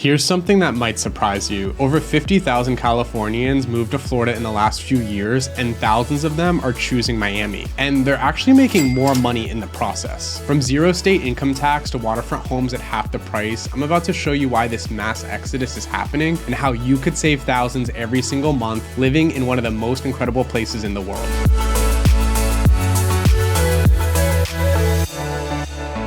Here's something that might surprise you. Over 50,000 Californians moved to Florida in the last few years, and thousands of them are choosing Miami. And they're actually making more money in the process. From zero state income tax to waterfront homes at half the price, I'm about to show you why this mass exodus is happening and how you could save thousands every single month living in one of the most incredible places in the world.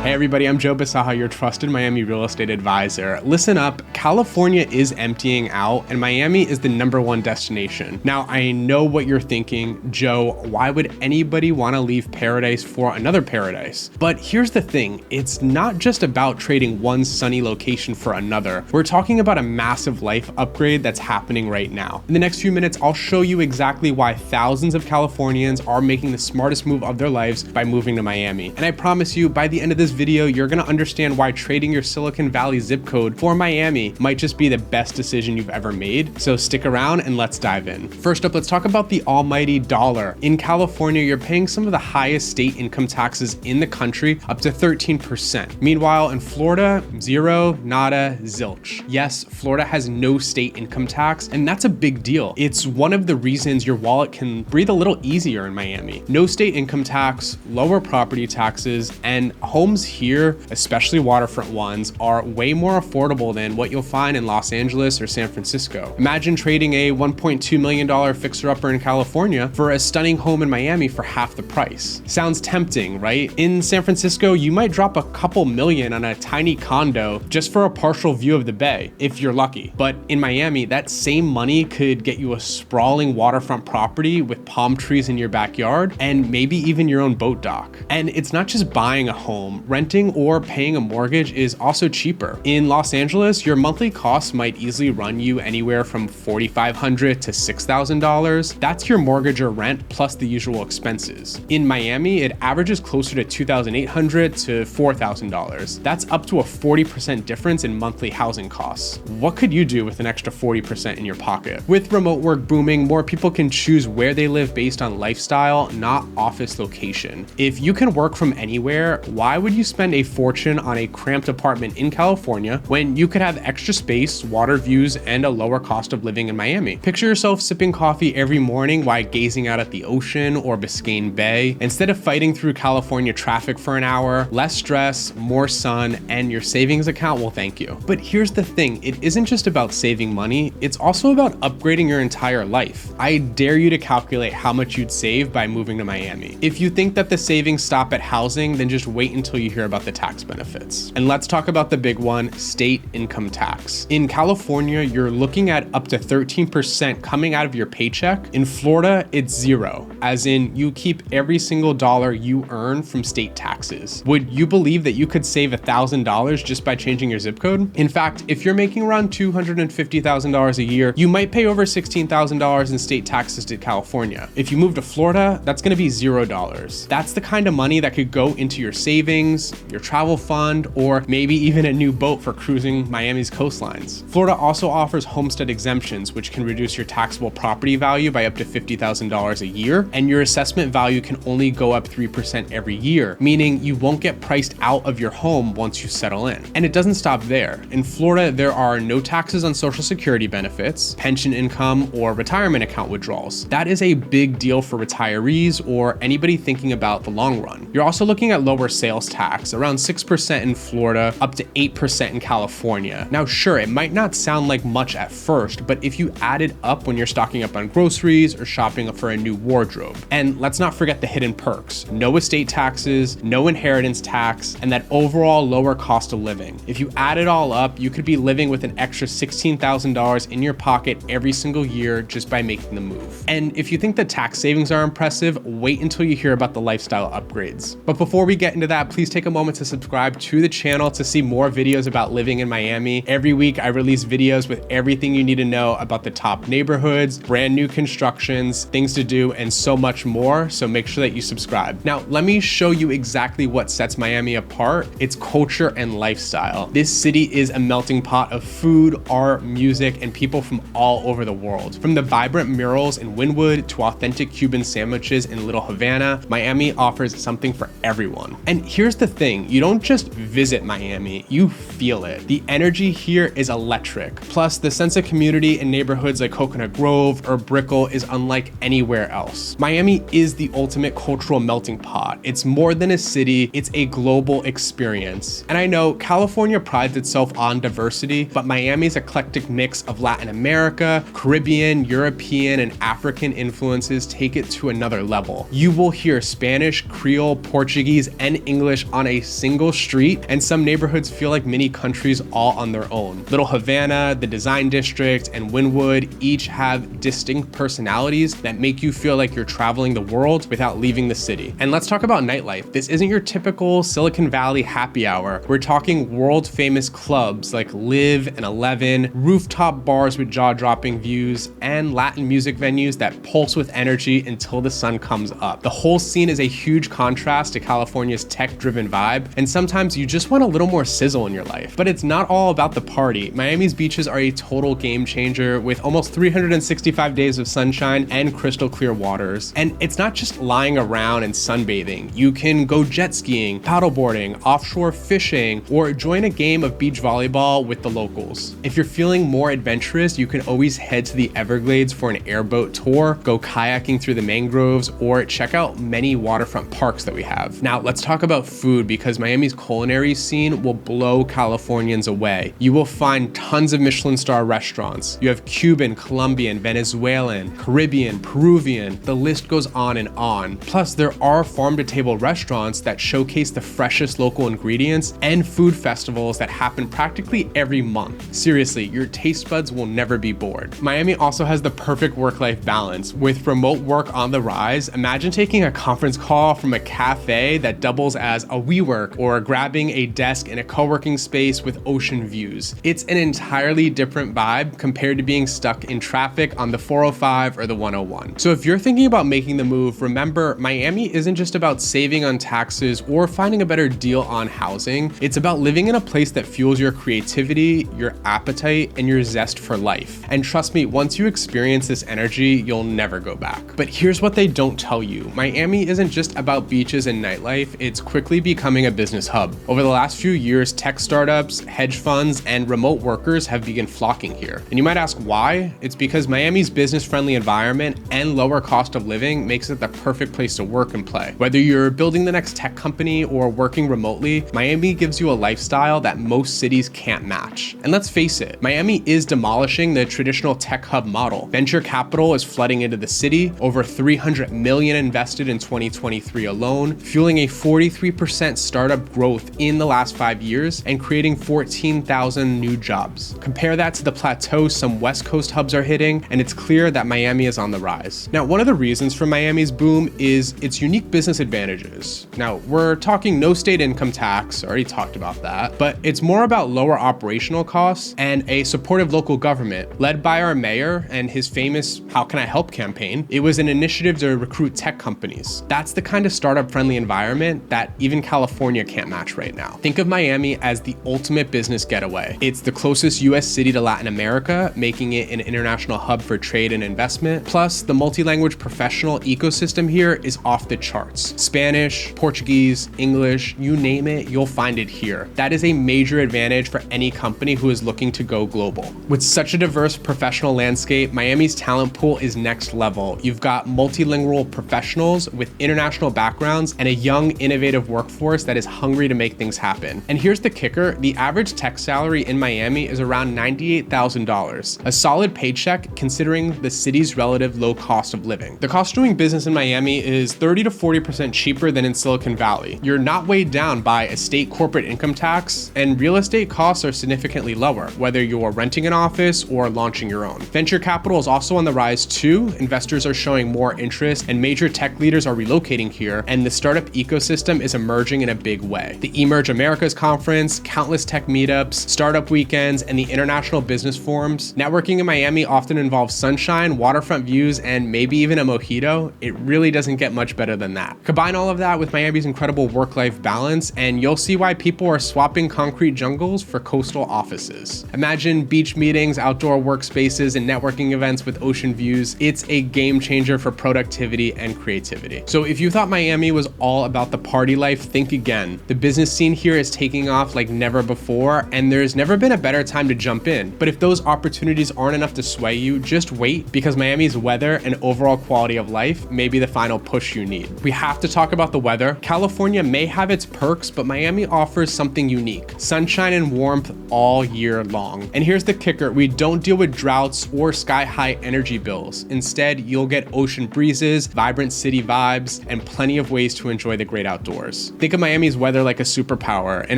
Hey everybody, I'm Joe Biscaha, your trusted Miami real estate advisor. Listen up, California is emptying out and Miami is the #1 destination. Now, I know what you're thinking, Joe, why would anybody want to leave paradise for another paradise? But here's the thing, it's not just about trading one sunny location for another. We're talking about a massive life upgrade that's happening right now. In the next few minutes, I'll show you exactly why thousands of Californians are making the smartest move of their lives by moving to Miami. And I promise you, by the end of this video, you're gonna understand why trading your Silicon Valley zip code for Miami might just be the best decision you've ever made. So stick around and let's dive in. First up, let's talk about the almighty dollar. In California, you're paying some of the highest state income taxes in the country, up to 13%. Meanwhile, in Florida, zero, nada, zilch. Yes, Florida has no state income tax, and that's a big deal. It's one of the reasons your wallet can breathe a little easier in Miami. No state income tax, lower property taxes, and homes here, especially waterfront ones, are way more affordable than what you'll find in Los Angeles or San Francisco. Imagine trading a $1.2 million fixer-upper in California for a stunning home in Miami for half the price. Sounds tempting, right? In San Francisco, you might drop a couple million on a tiny condo just for a partial view of the bay, if you're lucky. But in Miami, that same money could get you a sprawling waterfront property with palm trees in your backyard and maybe even your own boat dock. And it's not just buying a home. Renting or paying a mortgage is also cheaper. In Los Angeles, your monthly costs might easily run you anywhere from $4,500 to $6,000. That's your mortgage or rent plus the usual expenses. In Miami, it averages closer to $2,800 to $4,000. That's up to a 40% difference in monthly housing costs. What could you do with an extra 40% in your pocket? With remote work booming, more people can choose where they live based on lifestyle, not office location. If you can work from anywhere, why would you spend a fortune on a cramped apartment in California when you could have extra space, water views, and a lower cost of living in Miami? Picture yourself sipping coffee every morning while gazing out at the ocean or Biscayne Bay. Instead of fighting through California traffic for an hour, less stress, more sun, and your savings account will thank you. But here's the thing, it isn't just about saving money, it's also about upgrading your entire life. I dare you to calculate how much you'd save by moving to Miami. If you think that the savings stop at housing, then just wait until you hear about the tax benefits. And let's talk about the big one, state income tax. In California, you're looking at up to 13% coming out of your paycheck. In Florida, it's zero, as in you keep every single dollar you earn from state taxes. Would you believe that you could save $1,000 just by changing your zip code? In fact, if you're making around $250,000 a year, you might pay over $16,000 in state taxes to California. If you move to Florida, that's gonna be $0. That's the kind of money that could go into your savings, your travel fund, or maybe even a new boat for cruising Miami's coastlines. Florida also offers homestead exemptions, which can reduce your taxable property value by up to $50,000 a year, and your assessment value can only go up 3% every year, meaning you won't get priced out of your home once you settle in. And it doesn't stop there. In Florida, there are no taxes on Social Security benefits, pension income, or retirement account withdrawals. That is a big deal for retirees or anybody thinking about the long run. You're also looking at lower sales tax, around 6% in Florida, up to 8% in California. Now, sure, it might not sound like much at first, but if you add it up when you're stocking up on groceries or shopping for a new wardrobe. And let's not forget the hidden perks. No estate taxes, no inheritance tax, and that overall lower cost of living. If you add it all up, you could be living with an extra $16,000 in your pocket every single year just by making the move. And if you think the tax savings are impressive, wait until you hear about the lifestyle upgrades. But before we get into that, please take a moment to subscribe to the channel to see more videos about living in Miami. Every week I release videos with everything you need to know about the top neighborhoods, brand new constructions, things to do, and so much more, so make sure that you subscribe. Now, let me show you exactly what sets Miami apart. It's culture and lifestyle. This city is a melting pot of food, art, music, and people from all over the world. From the vibrant murals in Wynwood to authentic Cuban sandwiches in Little Havana, Miami offers something for everyone. And here's the the thing, you don't just visit Miami, you feel it. The energy here is electric. Plus, the sense of community in neighborhoods like Coconut Grove or Brickell is unlike anywhere else. Miami is the ultimate cultural melting pot. It's more than a city, it's a global experience. And I know California prides itself on diversity, but Miami's eclectic mix of Latin America, Caribbean, European, and African influences take it to another level. You will hear Spanish, Creole, Portuguese, and English on a single street, and some neighborhoods feel like mini countries all on their own. Little Havana, the Design District, and Wynwood each have distinct personalities that make you feel like you're traveling the world without leaving the city. And let's talk about nightlife. This isn't your typical Silicon Valley happy hour. We're talking world famous clubs like Live and 11, rooftop bars with jaw-dropping views, and Latin music venues that pulse with energy until the sun comes up. The whole scene is a huge contrast to California's tech-driven vibe, and sometimes you just want a little more sizzle in your life. But it's not all about the party. Miami's beaches are a total game changer with almost 365 days of sunshine and crystal clear waters. And it's not just lying around and sunbathing. You can go jet skiing, paddleboarding, offshore fishing, or join a game of beach volleyball with the locals. If you're feeling more adventurous, you can always head to the Everglades for an airboat tour, go kayaking through the mangroves, or check out many waterfront parks that we have. Now, let's talk about food because Miami's culinary scene will blow Californians away. You will find tons of Michelin star restaurants. You have Cuban, Colombian, Venezuelan, Caribbean, Peruvian, the list goes on and on. Plus, there are farm-to-table restaurants that showcase the freshest local ingredients and food festivals that happen practically every month. Seriously, your taste buds will never be bored. Miami also has the perfect work-life balance. With remote work on the rise, imagine taking a conference call from a cafe that doubles as a WeWork or grabbing a desk in a co-working space with ocean views. It's an entirely different vibe compared to being stuck in traffic on the 405 or the 101. So if you're thinking about making the move, remember Miami isn't just about saving on taxes or finding a better deal on housing. It's about living in a place that fuels your creativity, your appetite, and your zest for life. And trust me, once you experience this energy, you'll never go back. But here's what they don't tell you. Miami isn't just about beaches and nightlife, it's quickly becoming a business hub. Over the last few years, tech startups, hedge funds, and remote workers have begun flocking here. And you might ask why? It's because Miami's business-friendly environment and lower cost of living makes it the perfect place to work and play. Whether you're building the next tech company or working remotely, Miami gives you a lifestyle that most cities can't match. And let's face it, Miami is demolishing the traditional tech hub model. Venture capital is flooding into the city, over $300 million invested in 2023 alone, fueling a 43% startup growth in the last 5 years and creating 14,000 new jobs. Compare that to the plateau some West Coast hubs are hitting, and it's clear that Miami is on the rise. Now, one of the reasons for Miami's boom is its unique business advantages. Now, we're talking no state income tax, already talked about that, but it's more about lower operational costs and a supportive local government led by our mayor and his famous How Can I Help campaign. It was an initiative to recruit tech companies. That's the kind of startup-friendly environment that even California can't match right now. Think of Miami as the ultimate business getaway. It's the closest US city to Latin America, making it an international hub for trade and investment. Plus, the multi-language professional ecosystem here is off the charts. Spanish, Portuguese, English, you name it, you'll find it here. That is a major advantage for any company who is looking to go global. With such a diverse professional landscape, Miami's talent pool is next level. You've got multilingual professionals with international backgrounds and a young, innovative workforce that is hungry to make things happen. And here's the kicker, the average tech salary in Miami is around $98,000, a solid paycheck considering the city's relative low cost of living. The cost of doing business in Miami is 30 to 40% cheaper than in Silicon Valley. You're not weighed down by a state corporate income tax, and real estate costs are significantly lower, whether you're renting an office or launching your own. Venture capital is also on the rise too. Investors are showing more interest and major tech leaders are relocating here, and the startup ecosystem is emerging in a big way. The Emerge Americas conference, countless tech meetups, startup weekends, and the international business forums. Networking in Miami often involves sunshine, waterfront views, and maybe even a mojito. It really doesn't get much better than that. Combine all of that with Miami's incredible work-life balance, and you'll see why people are swapping concrete jungles for coastal offices. Imagine beach meetings, outdoor workspaces, and networking events with ocean views. It's a game changer for productivity and creativity. So if you thought Miami was all about the party life think again. The business scene here is taking off like never before, and there's never been a better time to jump in. But if those opportunities aren't enough to sway you, just wait, because Miami's weather and overall quality of life may be the final push you need. We have to talk about the weather. California may have its perks, but Miami offers something unique: sunshine and warmth all year long. And here's the kicker: we don't deal with droughts or sky-high energy bills. Instead, you'll get ocean breezes, vibrant city vibes, and plenty of ways to enjoy the great outdoors. Think of Miami's weather like a superpower: an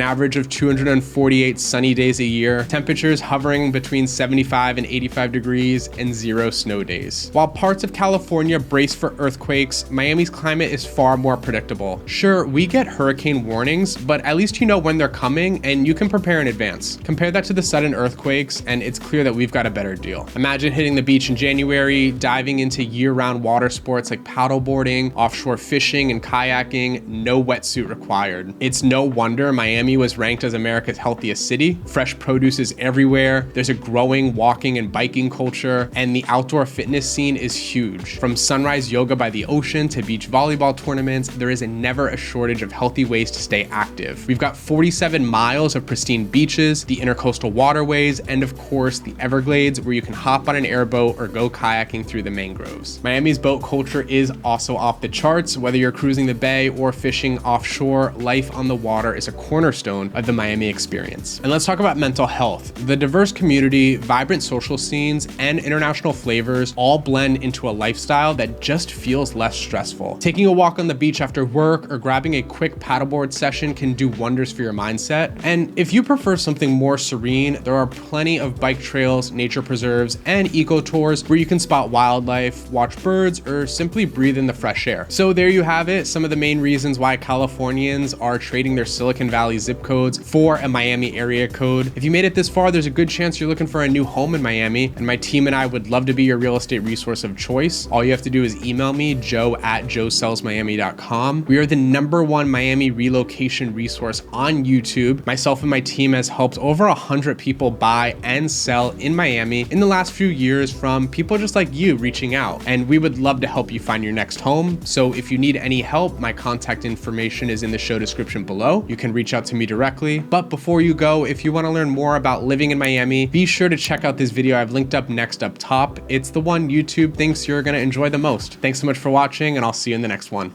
average of 248 sunny days a year, temperatures hovering between 75 and 85 degrees, and 0 snow days. While parts of California brace for earthquakes, Miami's climate is far more predictable. Sure, we get hurricane warnings, but at least you know when they're coming and you can prepare in advance. Compare that to the sudden earthquakes, and it's clear that we've got a better deal. Imagine hitting the beach in January, diving into year-round water sports like paddleboarding, offshore fishing, and kayaking, no wetsuit required. It's no wonder Miami was ranked as America's healthiest city. Fresh produce is everywhere, there's a growing walking and biking culture, and the outdoor fitness scene is huge. From sunrise yoga by the ocean to beach volleyball tournaments, there is never a shortage of healthy ways to stay active. We've got 47 miles of pristine beaches, the intercoastal waterways, and of course the Everglades, where you can hop on an airboat or go kayaking through the mangroves. Miami's boat culture is also off the charts. Whether you're cruising the bay or fishing offshore, life on the water is a cornerstone of the Miami experience. And let's talk about mental health. The diverse community, vibrant social scenes, and international flavors all blend into a lifestyle that just feels less stressful. Taking a walk on the beach after work or grabbing a quick paddleboard session can do wonders for your mindset. And if you prefer something more serene, there are plenty of bike trails, nature preserves, and eco tours where you can spot wildlife, watch birds, or simply breathe in the fresh air. So there you have it, some of the main reasons why Californians are trading their Silicon Valley zip codes for a Miami area code. If you made it this far, there's a good chance you're looking for a new home in Miami, and my team and I would love to be your real estate resource of choice. All you have to do is email me, joe@joesellsmiami.com. We are the #1 Miami relocation resource on YouTube. Myself and my team has helped over 100 people buy and sell in Miami in the last few years, from people just like you reaching out, and we would love to help you find your next home. So if you need any help, my contact information is in the show description below. You can reach out to me directly. But before you go, if you want to learn more about living in Miami, be sure to check out this video I've linked up next up top. It's the one YouTube thinks you're going to enjoy the most. Thanks so much for watching, and I'll see you in the next one.